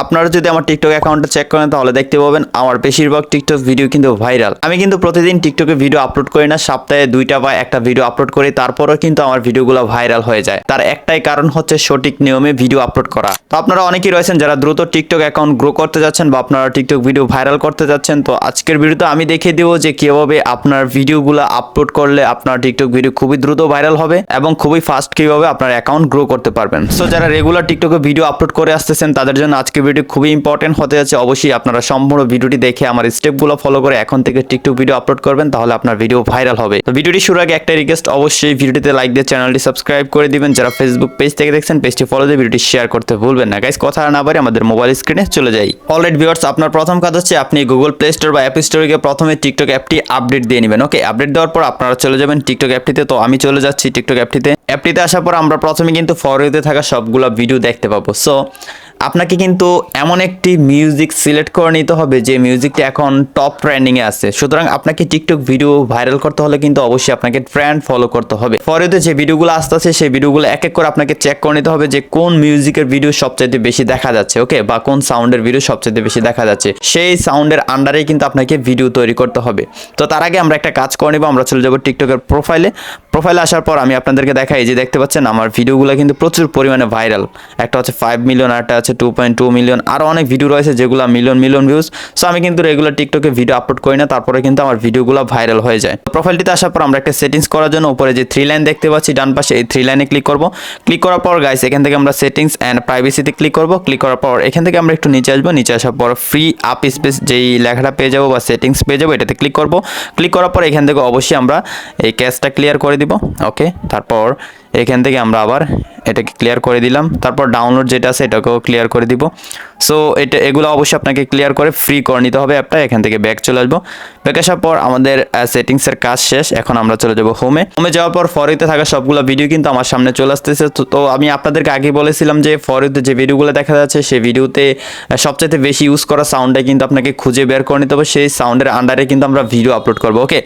আপনারা যদি আমার টিকটক অ্যাকাউন্টটা চেক করেন তাহলে দেখতে পাবেন আমার বেশিরভাগ টিকটক ভিডিও কিন্তু ভাইরাল। আমি কিন্তু প্রতিদিন টিকটকে ভিডিও আপলোড করি না, সপ্তাহে 2টা বা একটা ভিডিও আপলোড করি, তারপরেও কিন্তু আমার ভিডিওগুলো ভাইরাল হয়ে যায়। তার একটাই কারণ হচ্ছে সঠিক নিয়মে ভিডিও আপলোড করা। তো আপনারা অনেকেই রয়েছেন যারা দ্রুত টিকটক অ্যাকাউন্ট গ্রো করতে যাচ্ছেন বা আপনারা টিকটক ভিডিও ভাইরাল করতে যাচ্ছেন। তো আজকের ভিডিওতে আমি দেখিয়ে দেবো যে কিভাবে আপনার ভিডিওগুলো আপলোড করলে আপনার টিকটক ভিডিও খুবই দ্রুত ভাইরাল হবে এবং খুবই ফাস্ট কিভাবে আপনার অ্যাকাউন্ট গ্রো করতে পারবেন। সো যারা রেগুলার টিকটকে ভিডিও আপলোড করে আসতেছেন তাদের জন্য আজকের ভিডিও খুবই ইম্পর্টেন্ট হতে যাচ্ছে। অবশ্যই আপনারা সম্পূর্ণ ভিডিওটি দেখে আমার স্টেপগুলো ফলো করে এখন থেকে টিকটক ভিডিও আপলোড করবেন, তাহলে আপনার ভিডিও ভাইরাল হবে। তো ভিডিওটি শুরুর আগে একটা রিকোয়েস্ট, অবশ্যই ভিডিওটিতে লাইক দিয়ে চ্যানেলটি সাবস্ক্রাইব করে দিবেন। যারা ফেসবুক পেজ থেকে দেখছেন পেজটি ফলো দিয়ে ভিডিওটি শেয়ার করতে ভুলবেন না। গাইস কথা না বাড়ি আমাদের মোবাইল স্ক্রিনে চলে যাই। অলরাইট ভিউয়ার্স, আপনার প্রথম কাজ হচ্ছে আপনি গুগল প্লে স্টোর বা অ্যাপ স্টোরে গিয়ে প্রথমে টিকটক অ্যাপটি আপডেট দিয়ে নেবেন। ওকে, আপডেট দেওয়ার পর আপনারা চলে যাবেন টিকটক অ্যাপটিতে। তো আমি চলে যাচ্ছি টিকটক অ্যাপটিতে আসার পর আমরা প্রথমে কিন্তু ফর ইউতে থাকা সবগুলো ভিডিও দেখতে পাবো। সো আপনাকে কিন্তু এমন একটি মিউজিক সিলেক্ট করে নিতে হবে যে মিউজিকটা এখন টপ ট্রেন্ডিংয়ে আছে। সুতরাং আপনাকে টিকটক ভিডিও ভাইরাল করতে হলে কিন্তু অবশ্যই আপনাকে ট্রেন্ড ফলো করতে হবে। ফর ইউতে যে ভিডিওগুলো আসতেছে সেই ভিডিওগুলো এক এক করে আপনাকে চেক করে নিতে হবে যে কোন মিউজিকের ভিডিও সবচাইতে বেশি দেখা যাচ্ছে, ওকে, বা কোন সাউন্ডের ভিডিও সবচাইতে বেশি দেখা যাচ্ছে। সেই সাউন্ডের আন্ডারেই কিন্তু আপনাকে ভিডিও তৈরি করতে হবে। তো তার আগে আমরা একটা কাজ করে নেব, আমরা চলে যাব টিকটকের প্রোফাইলে আসার পর আমি আপনাদেরকে দেখাই যে দেখতে পাচ্ছেন আমার ভিডিওগুলো কিন্তু প্রচুর পরিমাণে ভাইরাল। একটা হচ্ছে 5 মিলিয়ন, আর একটা আছে 2.2 মিলিয়ন, আরও অনেক ভিডিও রয়েছে যেগুলো মিলিয়ন ভিউজ। সো আমি কিন্তু রেগুলার টিকটকে ভিডিও আপলোড করি না, তারপরে কিন্তু আমার ভিডিওগুলো ভাইরাল হয়ে যায়। প্রোফাইলটিতে আসার পর আমরা একটা সেটিংস করার জন্য উপরে যে 3 লাইন দেখতে পাচ্ছি ডান পাশে, এই 3 লাইনে ক্লিক করব। ক্লিক করার পর গাইস এখান থেকে আমরা সেটিংস অ্যান্ড প্রাইভেসিতে ক্লিক করব। ক্লিক করার পর এখান থেকে আমরা একটু নিচে আসবো, নিচে আসার পর ফ্রি আপ স্পেস যেই লেখাটা পেয়ে যাবো বা সেটিংস পেয়ে যাবো, এটাতে ক্লিক করব। ক্লিক করার পর এখান থেকে অবশ্যই আমরা এই ক্যাশটা ক্লিয়ার করে দিব। ওকে, তারপর এখান থেকে আমরা আবার এটাকে ক্লিয়ার করে দিলাম। তারপর ডাউনলোড যেটা আছে এটাকেও ক্লিয়ার করে দিব। সো এগুলো অবশ্যই আপনাকে ক্লিয়ার করে ফ্রি করে নিতে হবে অ্যাপটা। এখান থেকে ব্যাক চলে আসবো। ব্যাক আসার পর আমাদের সেটিংসের কাজ শেষ। এখন আমরা চলে যাব হোমে যাওয়ার পর ফর ইউতে থাকা সবগুলো ভিডিও কিন্তু আমার সামনে চলে আসতেছে। তো আমি আপনাদেরকে আগে বলেছিলাম যে ফর ইউতে যে ভিডিওগুলো দেখা যাচ্ছে সেই ভিডিওতে সবচাইতে বেশি ইউজ করা সাউন্ডটা কিন্তু আপনাকে খুঁজে বের করে নিতে হবে। সেই সাউন্ডের আন্ডারে কিন্তু আমরা ভিডিও আপলোড করবো। ওকে,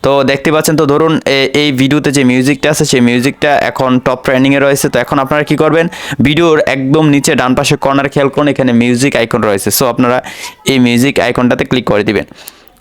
তো দেখতে পাচ্ছেন, তো ধরুন এই ভিডিওতে যে মিউজিকটা আছে সেই মিউজিকটা এখন টপ ট্রেন্ডিংয়ে রয়েছে। তো এখন আপনারা কি করবেন, ভিডিওর একদম নিচে ডান পাশে কর্নার খেয়াল করুন, এখানে মিউজিক আইকন রয়েছে। সো আপনারা এই মিউজিক আইকনটাতে ক্লিক করে দিবেন।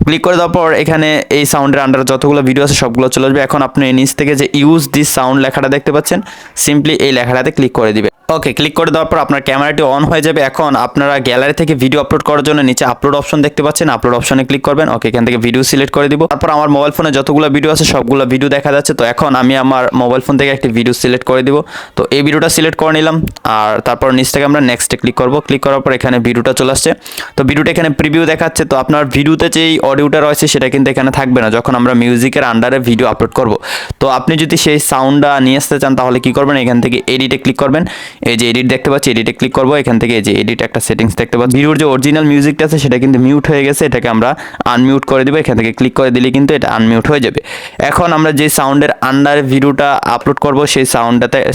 ক্লিক করে দেওয়ার পর এখানে এই সাউন্ডের আন্ডারে যতগুলো ভিডিও আছে সবগুলো চলে আসবে। এখন আপনি নিচ থেকে যে ইউজ দিস সাউন্ড লেখাটা দেখতে পাচ্ছেন, সিম্পলি এই লেখাটাতে ক্লিক করে দিবেন। ওকে, ক্লিক করে দেওয়ার পর আপনার ক্যামেরাটি অন হয়ে যাবে। এখন আপনারা গ্যালারি থেকে ভিডিও আপলোড করার জন্য নিচে আপলোড অপশন দেখতে পাচ্ছেন, আপলোড অপশনে ক্লিক করবেন। ওকে, এখান থেকে ভিডিও সিলেক্ট করে দিব। তারপর আমার মোবাইল ফোনে যতগুলো ভিডিও আছে সবগুলো ভিডিও দেখা যাচ্ছে। তো এখন আমি আমার মোবাইল ফোন থেকে একটি ভিডিও সিলেক্ট করে দিব। তো এই ভিডিওটা সিলেক্ট করে নিলাম, আর তারপর নিচ থেকে আমরা নেক্সটে ক্লিক করব। ক্লিক করার পর এখানে ভিডিওটা চলে আসছে। তো ভিডিওটা এখানে প্রিভিউ দেখাচ্ছে। তো আপনার ভিডিওতে যেই অডিওটা রয়েছে সেটা কিন্তু এখানে থাকবে না যখন আমরা মিউজিকের আন্ডারে ভিডিও আপলোড করব। তো আপনি যদি সেই সাউন্ডটা নিয়ে আসতে চান তাহলে কি করবেন, এখান থেকে এডিটে ক্লিক করবেন। এই যে এডিট দেখতে পাচ্ছি, এডিটে ক্লিক করবো। এখান থেকে এই যে এডিট একটা সেটিংস দেখতে পাচ্ছি, ভিডিওর যে অরিজিনাল মিউজিকটা আছে সেটা কিন্তু মিউট হয়ে গেছে, এটাকে আমরা আনমিউট করে দিব। এখান থেকে ক্লিক করে দিলে কিন্তু এটা আনমিউট হয়ে যাবে। এখন আমরা যে সাউন্ডের আন্ডারে ভিডিওটা আপলোড করব সেই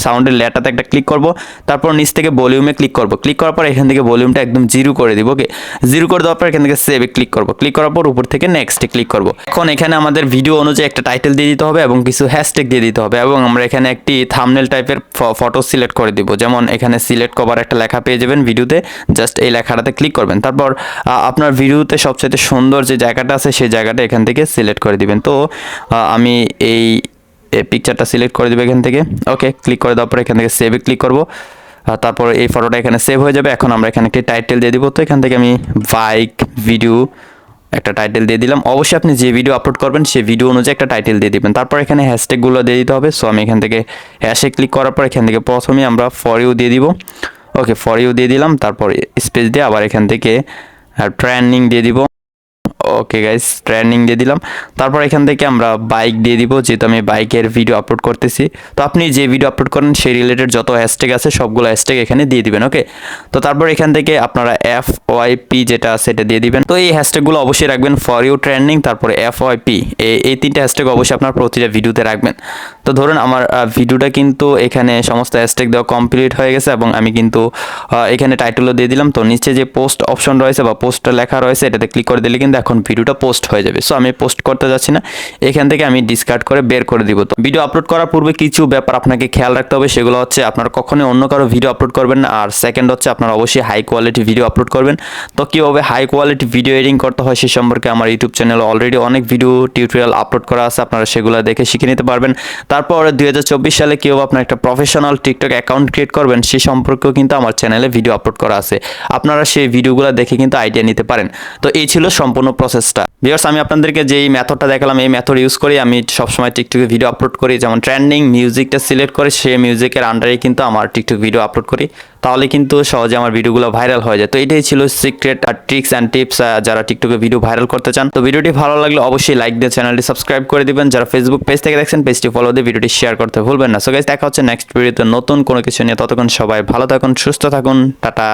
সাউন্ডের লেটাতে একটা ক্লিক করব। তারপর নিচ থেকে ভলিউমে ক্লিক করব। ক্লিক করার পর এখান থেকে ভলিউমটা একদম 0 করে দিব। ওকে, 0 করে দেওয়ার পর এখান থেকে সেভে ক্লিক করব। ক্লিক করার পর উপর থেকে নেক্সটে ক্লিক করব। এখন এখানে আমাদের ভিডিও অনুযায়ী একটা টাইটেল দিয়ে দিতে হবে এবং কিছু হ্যাশট্যাগ দিয়ে দিতে হবে, এবং আমরা এখানে একটি থাম্বনেল টাইপের ফটো সিলেক্ট করে দিব। যেমন এখানে সিলেক্ট কভার একটা লেখা পেয়ে যাবেন ভিডিওতে, জাস্ট এই লেখাটাতে ক্লিক করবেন। তারপর আপনার ভিডিওতে সবচেয়ে সুন্দর যে জায়গাটা আছে সেই জায়গাটা এখান থেকে সিলেক্ট করে দিবেন। তো আমি এই পিকচারটা সিলেক্ট করে দেবো এখান থেকে। ওকে, ক্লিক করে দেওয়ার পর এখান থেকে সেভে ক্লিক করব। তারপর এই ফটোটা এখানে সেভ হয়ে যাবে। এখন আমরা এখানে একটি টাইটেল দিয়ে দিব। তো এখান থেকে আমি বাইক ভিডিও একটা টাইটেল দিয়ে দিলাম। অবশ্যই আপনি যে ভিডিও আপলোড করবেন সেই ভিডিও অনুযায়ী একটা টাইটেল দিয়ে দিবেন। তারপর এখানে হ্যাশট্যাগুলো দিয়ে দিতে হবে। সো আমি এখান থেকে হ্যাশে ক্লিক করার পর এখান থেকে প্রথমে আমরা ফর ইউ দিয়ে দিব। ওকে, ফর ইউ দিয়ে দিলাম। তারপর স্পেস দিয়ে আবার এখান থেকে ট্রেন্ডিং দিয়ে দিব। ওকে গাইস, ট্রেন্ডিং দিয়ে দিলাম। তারপর এখান থেকে আমরা বাইক দিয়ে দিব, যেহেতু আমি বাইকের ভিডিও আপলোড করতেছি। তো আপনি যে ভিডিও আপলোড করেন সেই রিলেটেড যত হ্যাশট্যাগ আছে সবগুলো হ্যাশট্যাগ এখানে দিয়ে দিবেন। ওকে, তো তারপর এখান থেকে আপনারা FYP যেটা আছে এটা দিয়ে দিবেন। তো এই হ্যাশট্যাগুলো অবশ্যই রাখবেন, ফর ইউ ট্রেন্ডিং, তারপরে FYP, এই তিনটা হ্যাশট্যাগ অবশ্যই আপনার প্রতিটা ভিডিওতে রাখবেন। তো ধরুন আমার ভিডিওটা কিন্তু এখানে সমস্ত হ্যাশট্যাগ দেওয়া কমপ্লিট হয়ে গেছে এবং আমি কিন্তু এখানে টাইটেলও দিয়ে দিলাম। তো নিচে যে পোস্ট অপশন রয়েছে বা পোস্টটা লেখা রয়েছে এটাতে ক্লিক করে দিলে কিন্তু তখন ভিডিওটা পোস্ট হয়ে যাবে। সো আমি পোস্ট করতে যাচ্ছি না, এখান থেকে আমি ডিসকার্ড করে বের করে দিব। তো ভিডিও আপলোড করার পূর্বে কিছু ব্যাপার আপনাকে খেয়াল রাখতে হবে, সেগুলো হচ্ছে আপনারা কখনোই অন্য কারো ভিডিও আপলোড করবেন না। আর সেকেন্ড হচ্ছে আপনারা অবশ্যই হাই কোয়ালিটি ভিডিও আপলোড করবেন। তো কীভাবে হাই কোয়ালিটি ভিডিও এডিটিং করতে হয় সে সম্পর্কে আমার ইউটিউব চ্যানেলে অলরেডি অনেক ভিডিও টিউটোরিয়াল আপলোড করা আছে, আপনারা সেগুলো দেখে শিখে নিতে পারবেন। তারপর 2024 সালে কীভাবে আপনার একটা প্রফেশনাল টিকটক অ্যাকাউন্ট ক্রিয়েট করবেন সে সম্পর্কেও কিন্তু আমার চ্যানেলে ভিডিও আপলোড করা আছে, আপনারা সেই ভিডিওগুলো দেখে কিন্তু আইডিয়া নিতে পারেন। তো এই ছিল সম্পূর্ণ প্রসেসটা। ভিউয়ার্স, আমি আপনাদেরকে যেই মেথডটা দেখালাম এই মেথড ইউজ করি আমি সবসময় টিকটকে ভিডিও আপলোড করি। যেমন ট্রেন্ডিং মিউজিকটা সিলেক্ট করে সেই মিউজিকের আন্ডারে কিন্তু আমার টিকটক ভিডিও আপলোড করি, তাহলে কিন্তু সহজে আমার ভিডিওগুলো ভাইরাল হয়ে যায়। তো এটাই ছিল সিক্রেট আর ট্রিক্স অ্যান্ড টিপস যারা টিকটকে ভিডিও ভাইরাল করতে চান। তো ভিডিওটি ভালো লাগলে অবশ্যই লাইক দিয়ে চ্যানেলটি সাবস্ক্রাইব করে দিবেন। যারা ফেসবুক পেজ থেকে দেখছেন পেজটি ফলো দিয়ে ভিডিওটি শেয়ার করতে ভুলবেন না। সো গাইস, দেখা হচ্ছে নেক্সট ভিডিওতে নতুন কোনো কিছু নিয়ে। ততক্ষণ সবাই ভালো থাকুন, সুস্থ থাকুন, টাটা।